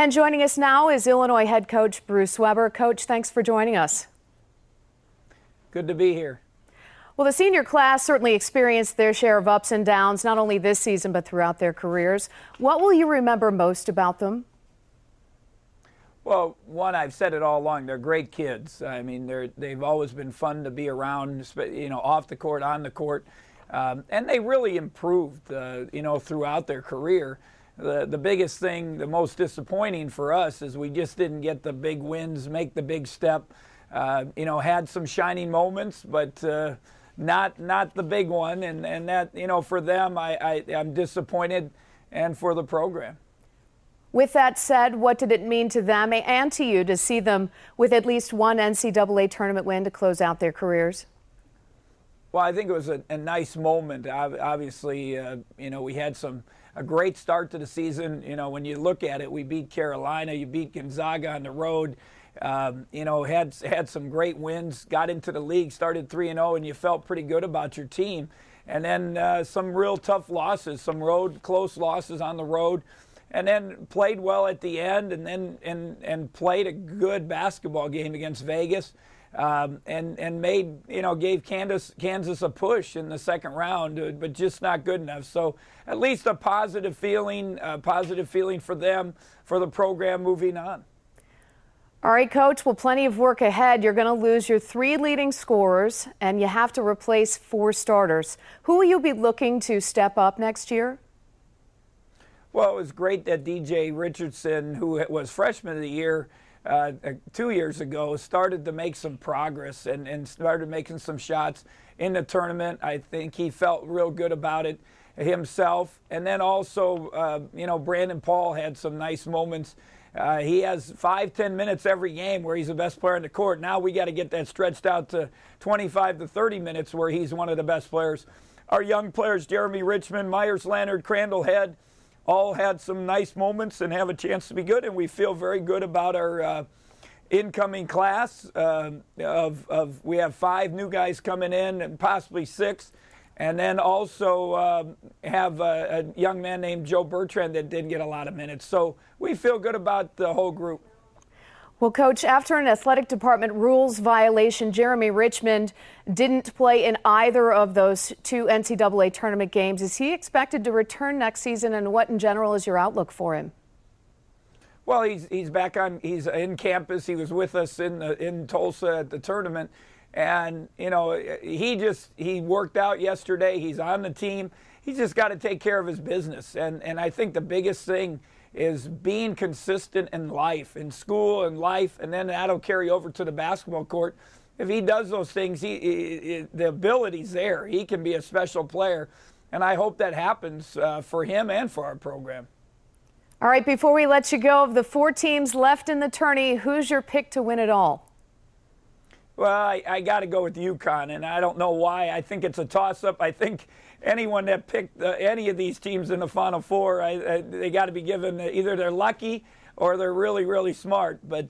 And joining us now is Illinois head coach Bruce Weber. Coach, thanks for joining us. Good to be here. Well, the senior class certainly experienced their share of ups and downs, not only this season but throughout their careers. What will you remember most about them? Well, one, I've said it all along, they're great kids. I mean, they've always been fun to be around, off the court, on the court. And they really improved, throughout their career. The biggest thing, the most disappointing for us is we just didn't get the big wins, make the big step. Had some shining moments, but not the big one. And that, for them, I'm disappointed, and for the program. With that said, what did it mean to them and to you to see them with at least one NCAA tournament win to close out their careers? Well, I think it was a nice moment. Obviously, we had a great start to the season. When you look at it, we beat Carolina, you beat Gonzaga on the road. Had some great wins, got into the league, started 3-0, and you felt pretty good about your team. And then some real tough losses, some close losses on the road. And then played well at the end, and then played a good basketball game against Vegas, and gave Kansas a push in the second round, but just not good enough. So at least a positive feeling for them, for the program moving on. All right, Coach. Well, plenty of work ahead. You're going to lose your 3 leading scorers, and you have to replace 4 starters. Who will you be looking to step up next year? Well, it was great that DJ Richardson, who was freshman of the year 2 years ago, started to make some progress and started making some shots in the tournament. I think he felt real good about it himself. And then also, Brandon Paul had some nice moments. He has 5-10 minutes every game where he's the best player in the court. Now we got to get that stretched out to 25 to 30 minutes where he's one of the best players. Our young players, Jereme Richmond, Myers Leonard, Crandall Head, all had some nice moments and have a chance to be good, and we feel very good about our incoming class. We have 5 new guys coming in, and possibly 6, and then also have a young man named Joe Bertrand that didn't get a lot of minutes. So we feel good about the whole group. Well, Coach, after an athletic department rules violation, Jereme Richmond didn't play in either of those 2 NCAA tournament games. Is he expected to return next season, and what in general is your outlook for him? Well, he's back on. He's in campus. He was with us in Tulsa at the tournament, and he worked out yesterday. He's on the team. He's just got to take care of his business, and I think the biggest thing is being consistent in life, in school and life, and then that'll carry over to the basketball court. If he does those things, the ability's there. He can be a special player, and I hope that happens for him and for our program. All right, before we let you go, of the 4 teams left in the tourney, who's your pick to win it all? Well, I got to go with UConn, and I don't know why. I think it's a toss-up. I think anyone that picked any of these teams in the Final Four, they got to be given either they're lucky or they're really, really smart. But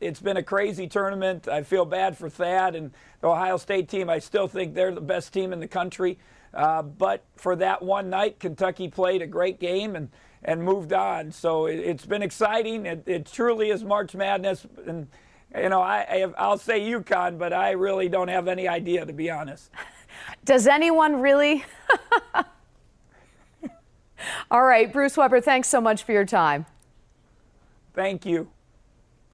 it's been a crazy tournament. I feel bad for Thad and the Ohio State team. I still think they're the best team in the country. But for that one night, Kentucky played a great game and moved on. So it's been exciting. It truly is March Madness. And I'll say UConn, but I really don't have any idea, to be honest. Does anyone really? All right, Bruce Weber, thanks so much for your time. Thank you.